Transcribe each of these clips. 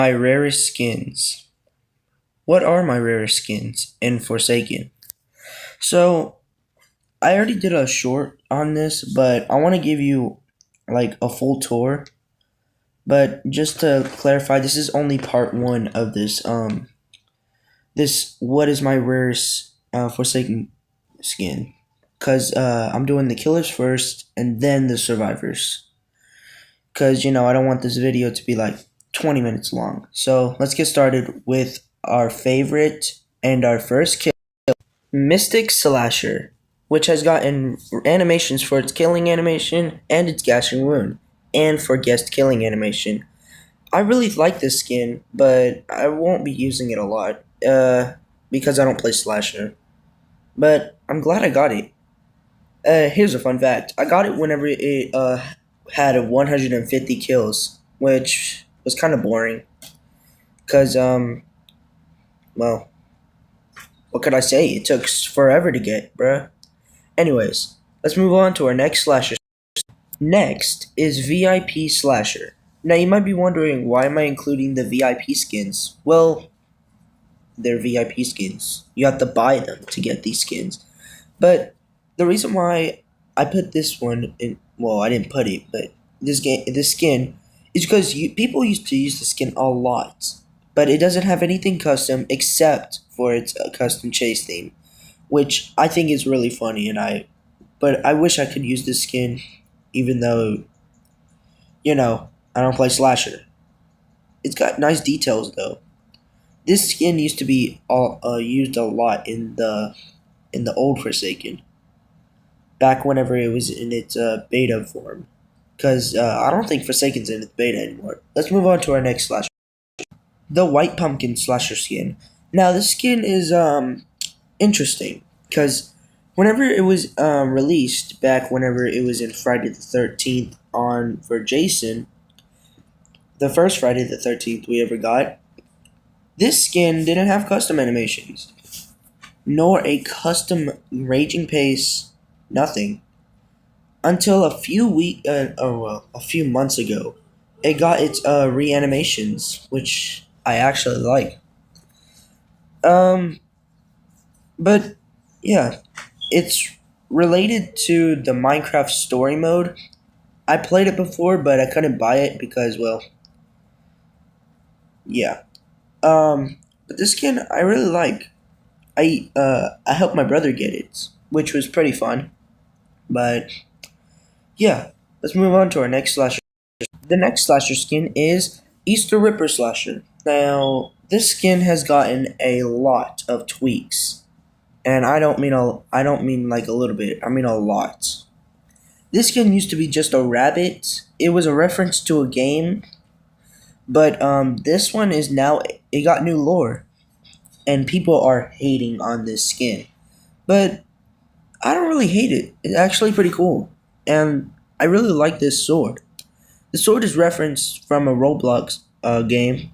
My rarest skins. What are my rarest skins in Forsaken? So, I already did a short on this, but I want to give you like a full tour. But just to clarify, this is only part one of this. This what is my rarest Forsaken skin? Cause I'm doing the killers first and then the survivors. Cause I don't want this video to be like 20 minutes long. So let's get started with our favorite and our first kill. Mystic Slasher, which has gotten animations for its killing animation and its gashing wound, and for guest killing animation. I really like this skin, but I won't be using it a lot, because I don't play Slasher. But I'm glad I got it. Here's a fun fact. I got it whenever it had 150 kills, which was kind of boring, because, well, what could I say? It took forever to get, bruh. Anyways, let's move on to our next slasher. Next is VIP Slasher. Now you might be wondering, why am I including the VIP skins? Well, they're VIP skins. You have to buy them to get these skins. But the reason why I put this one in, well, I didn't put it, but this skin is because people used to use the skin a lot, but it doesn't have anything custom except for its custom chase theme, which I think is really funny, but I wish I could use this skin, even though, I don't play Slasher. It's got nice details though. This skin used to be used a lot in the old Forsaken, back whenever it was in its beta form. Because I don't think Forsaken's in its beta anymore. Let's move on to our next slasher. The White Pumpkin Slasher skin. Now, this skin is interesting, because whenever it was released, back whenever it was in Friday the 13th for Jason, the first Friday the 13th we ever got, this skin didn't have custom animations, nor a custom raging pace, nothing. Until a few months ago, it got its reanimations, which I actually like. Um, but yeah, it's related to the Minecraft story mode. I played it before, but I couldn't buy it because, well, yeah. But this skin I really like. I helped my brother get it, which was pretty fun. But yeah, let's move on to our next slasher. The next slasher skin is Easter Ripper Slasher. Now, this skin has gotten a lot of tweaks, and I don't mean like a little bit. I mean a lot. This skin used to be just a rabbit. It was a reference to a game, but this one is now, it got new lore, and people are hating on this skin. But I don't really hate it. It's actually pretty cool, and I really like this sword. The sword is referenced from a Roblox game.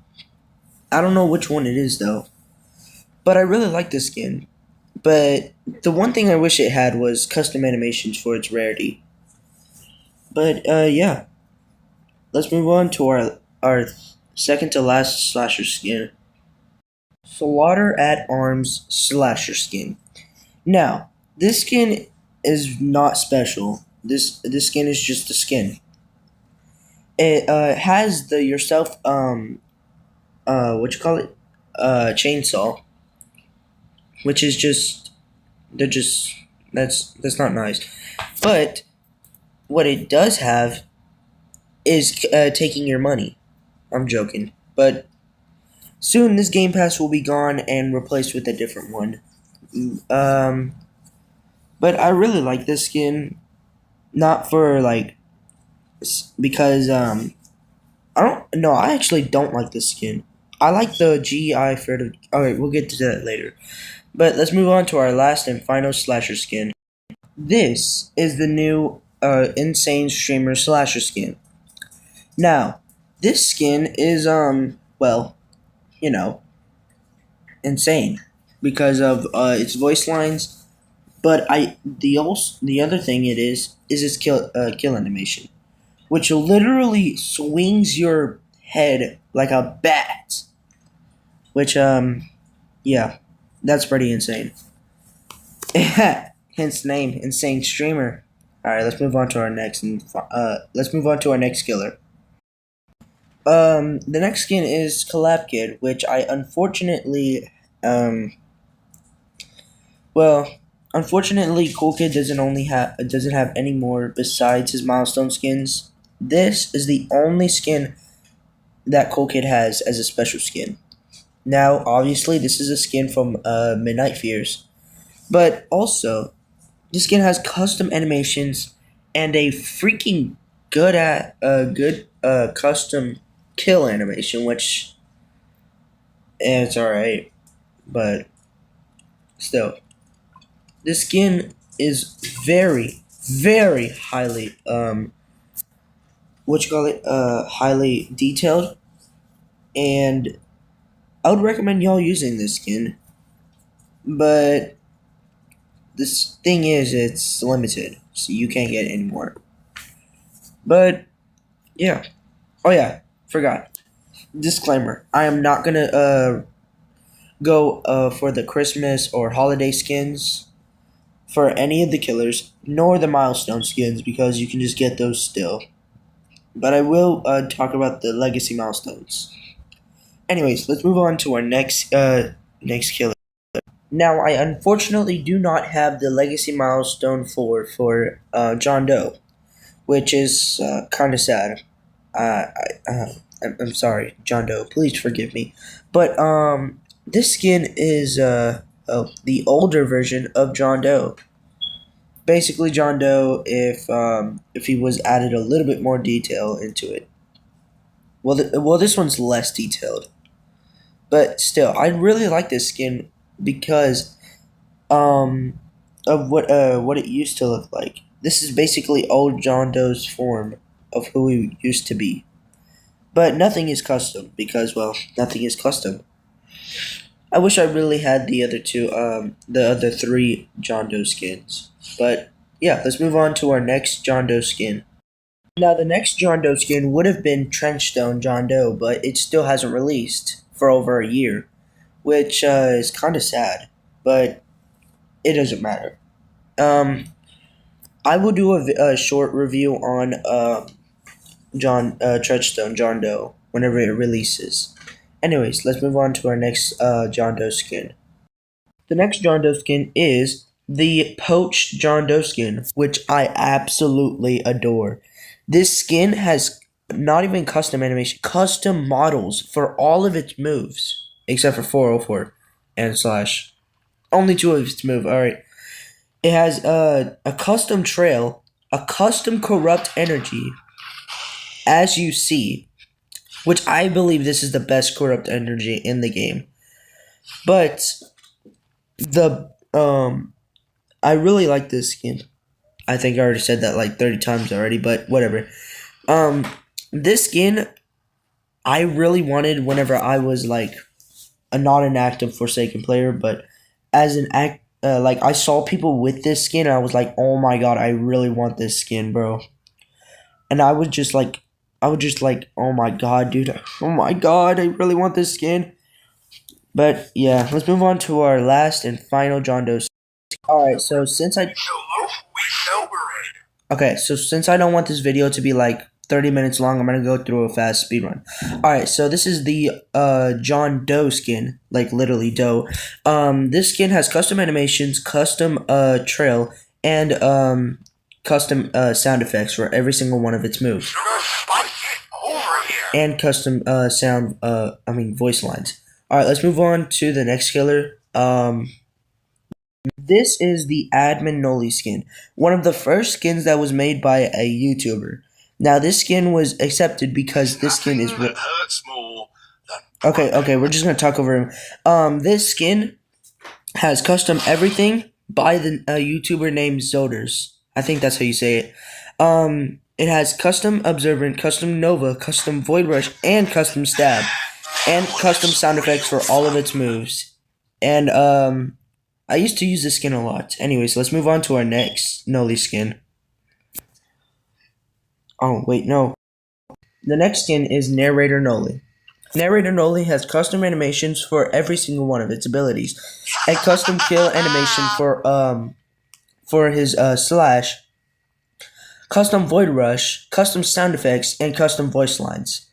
I don't know which one it is though, but I really like this skin. But the one thing I wish it had was custom animations for its rarity. But yeah, let's move on to our second to last slasher skin. Slaughter at Arms Slasher skin. Now, this skin is not special. This skin is just a skin. It has the yourself what you call it, chainsaw, which is just, they're just, that's not nice. But what it does have is taking your money. I'm joking, but soon this Game Pass will be gone and replaced with a different one. Um, but I really like this skin, not for like because I don't no, I actually don't like this skin. I like the GI for. Alright, we'll get to that later. But let's move on to our last and final slasher skin. This is the new insane streamer slasher skin. Now, this skin is well, you know, insane because of its voice lines. But the other thing it is its kill animation, which literally swings your head like a bat, which yeah, that's pretty insane. Hence the name, insane streamer. All right, let's move on to our next killer. The next skin is Collab Kid, which I unfortunately, um, well, unfortunately, Cool Kid doesn't have any more besides his milestone skins. This is the only skin that Cool Kid has as a special skin. Now, obviously, this is a skin from Midnight Fears, but also this skin has custom animations and a freaking good custom kill animation, which it's alright, but still, this skin is very highly highly detailed, and I would recommend y'all using this skin, but this thing is it's limited, so you can't get it anymore. But yeah. Oh yeah, forgot. Disclaimer: I am not gonna go for the Christmas or holiday skins for any of the killers, nor the milestone skins because you can just get those still. But I will talk about the legacy milestones. Anyways, let's move on to our next killer. Now, I unfortunately do not have the legacy milestone for John Doe, which is kind of sad. I'm sorry, John Doe. Please forgive me. But this skin is the older version of John Doe. Basically, John Doe if he was added a little bit more detail into it. Well, this one's less detailed, but still, I really like this skin because um of what it used to look like. This is basically old John Doe's form of who he used to be. But nothing is custom because, well, nothing is custom. I wish I really had the other three John Doe skins. But yeah, let's move on to our next John Doe skin. Now, the next John Doe skin would have been Trenchstone John Doe, but it still hasn't released for over a year, which is kind of sad. But it doesn't matter. I will do a short review on Treadstone John Doe whenever it releases. Anyways, let's move on to our next John Doe skin. The next John Doe skin is the Poached John Doe skin, which I absolutely adore. This skin has not even custom animation, custom models for all of its moves, except for 404 and slash. Only two of its moves. All right. It has a custom trail, a custom corrupt energy, as you see, which I believe this is the best corrupt energy in the game. But the I really like this skin. I think I already said that like 30 times already, but whatever. This skin I really wanted whenever I was like not an active Forsaken player, but as an like I saw people with this skin and I was like, oh my god, I really want this skin, bro. And I would just like, oh my god, dude, oh my god, I really want this skin. But yeah, let's move on to our last and final John Doe. Alright, so since I don't want this video to be like 30 minutes long, I'm gonna go through a fast speed run. Alright, so this is the John Doe skin, like literally Doe. This skin has custom animations, custom trail, and custom sound effects for every single one of its moves. And custom voice lines. Alright, let's move on to the next killer. This is the Admin Noli skin, one of the first skins that was made by a YouTuber. Now, this skin was accepted because this skin is okay, we're just gonna talk over him. This skin has custom everything by the YouTuber named Zoders. I think that's how you say it. It has custom Observant, custom Nova, custom Void Rush, and custom Stab, and custom sound effects for all of its moves. And I used to use this skin a lot. Anyways, let's move on to our next Noli skin. Oh, wait, no. The next skin is Narrator Noli. Narrator Noli has custom animations for every single one of its abilities, a custom kill animation for his slash, custom void rush, custom sound effects, and custom voice lines.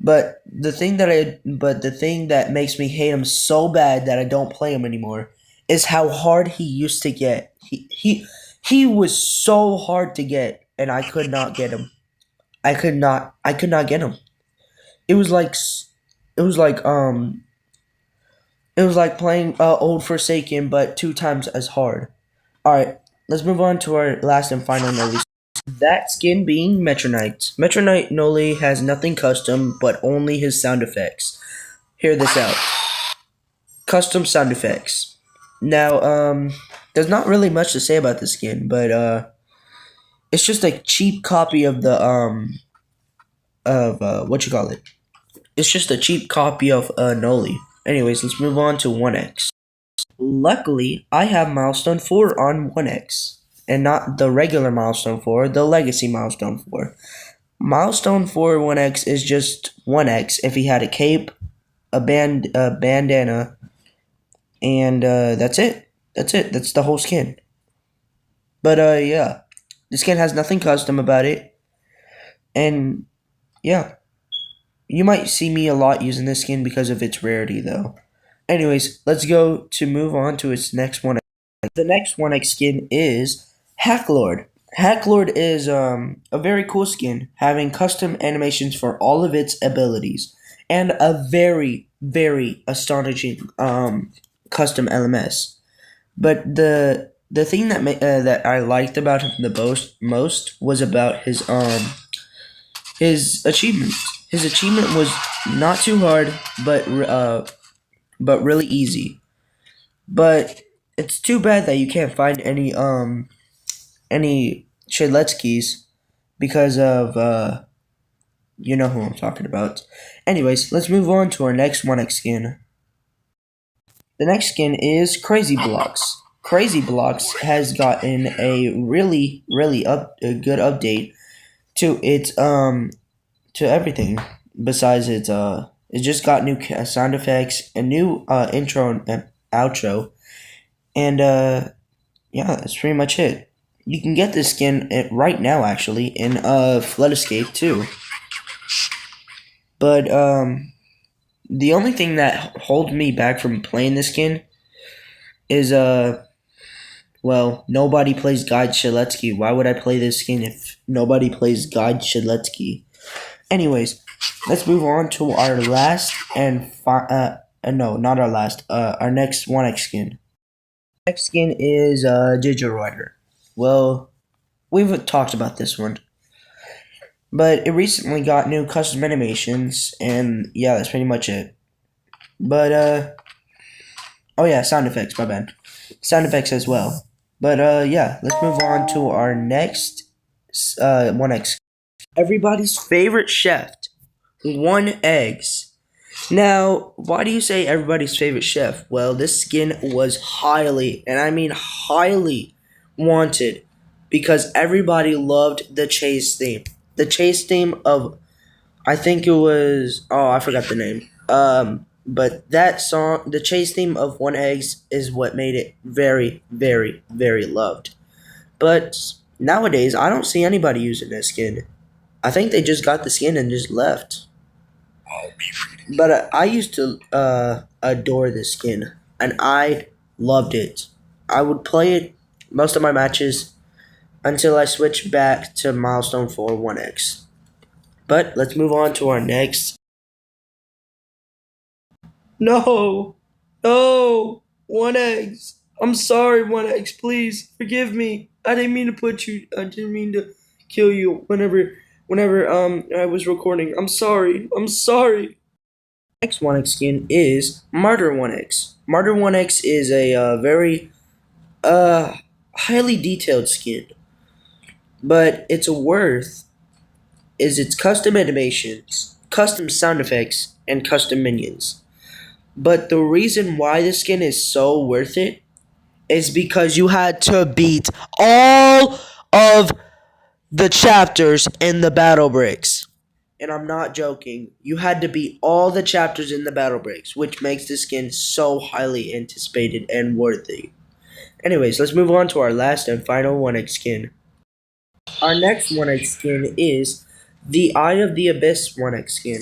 But the thing that makes me hate him so bad that I don't play him anymore is how hard he used to get. He was so hard to get, and I could not get him. I could not get him. It was like it was like um it was like playing Old Forsaken, but two times as hard. All right, let's move on to our last and final Noli. That skin being Metronite. Metronite Noli has nothing custom, but only his sound effects. Hear this out. Custom sound effects. Now, there's not really much to say about the skin, but it's just a cheap copy of the what you call it. It's just a cheap copy of Noli. Anyways, let's move on to 1x. Luckily, I have milestone 4 on 1x, and not the regular milestone 4, the legacy milestone 4. Milestone 4 1x is just 1x if he had a cape, a bandana, and that's it. That's it. That's the whole skin. But yeah, the skin has nothing custom about it, and yeah, you might see me a lot using this skin because of its rarity, though. Anyways, let's go to move on to its next one. The next 1x skin is Hacklord. Hacklord is a very cool skin, having custom animations for all of its abilities, and a very, very astonishing custom LMS. But the thing that I liked about him the most was about his achievement. His achievement was not too hard, but really easy. But it's too bad that you can't find any Shedletskis because of you know who I'm talking about. Anyways, let's move on to our next 1x skin. The next skin is Crazy Blocks. Crazy Blocks has gotten a a good update to its to everything besides its it just got new sound effects, a new intro and outro, and yeah, that's pretty much it. You can get this skin right now actually in Flood Escape too. But the only thing that holds me back from playing this skin is well, nobody plays Guide Shiletsky. Why would I play this skin if nobody plays Guide Shiletsky? Anyways, let's move on to our last and no, not our last. Our next 1x skin. Next skin is Digirider. Well, we've talked about this one, but it recently got new custom animations, and yeah, that's pretty much it. But oh yeah, sound effects. My bad. Sound effects as well. But yeah, let's move on to our next 1x. Everybody's favorite chef, 1eggs. Now, why do you say everybody's favorite chef? Well, this skin was highly, and I mean highly, wanted because everybody loved the chase theme. The chase theme of, I think it was, oh, I forgot the name. But that song, the chase theme of 1eggs, is what made it very, very, very loved. But nowadays, I don't see anybody using this skin. I think they just got the skin and just left. But I used to adore this skin, and I loved it. I would play it most of my matches until I switched back to Milestone 4 1x. But let's move on to our next. No! No! 1x! I'm sorry, 1x, please forgive me. I didn't mean to I didn't mean to kill you whenever I was recording. I'm sorry. I'm sorry. Next 1x skin is Martyr 1x. Martyr 1x is a very highly detailed skin, but its worth is its custom animations, custom sound effects, and custom minions. But the reason why this skin is so worth it is because you had to beat all of the chapters in the battle bricks. and I'm not joking, you had to beat all the chapters in the battle breaks, which makes the skin so highly anticipated and worthy. Anyways, let's move on to our last and final 1x skin. Our next 1x skin is the Eye of the Abyss 1x skin.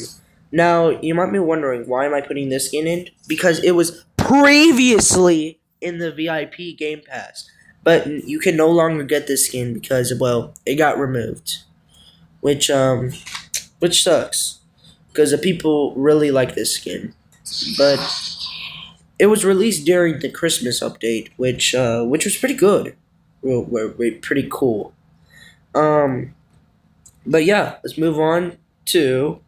Now, you might be wondering, why am I putting this skin in? Because it was previously in the VIP Game Pass. But you can no longer get this skin because, well, it got removed. Which sucks. Because the people really like this skin. But it was released during the Christmas update, which was pretty good. Pretty cool. But yeah, let's move on to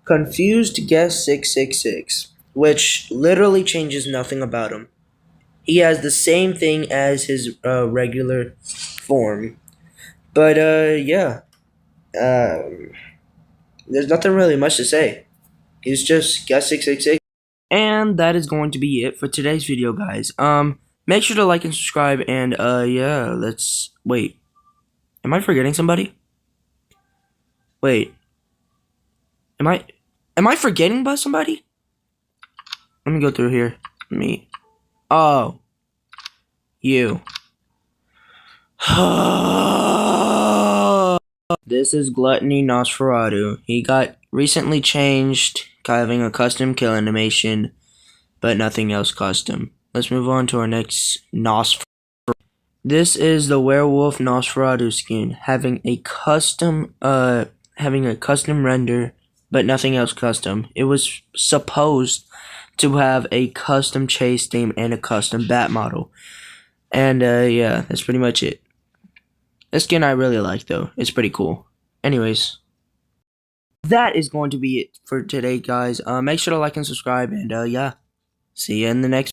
Confused Guest 666, which literally changes nothing about him. He has the same thing as his regular form. But yeah, there's nothing really much to say. He's just Guest 666. And that is going to be it for today's video, guys. Make sure to like and subscribe, and yeah, let's wait. Am I forgetting somebody? Wait. Am I forgetting about somebody? Let me go through here. Oh. You. This is Gluttony Nosferatu. He got recently changed, having a custom kill animation, but nothing else custom. Let's move on to our next Nosferatu. This is the Werewolf Nosferatu skin, having a custom render, but nothing else custom. It was supposed to have a custom chase theme and a custom bat model. And yeah, that's pretty much it. This skin I really like though. It's pretty cool. Anyways, that is going to be it for today, guys. Make sure to like and subscribe, and yeah, see you in the next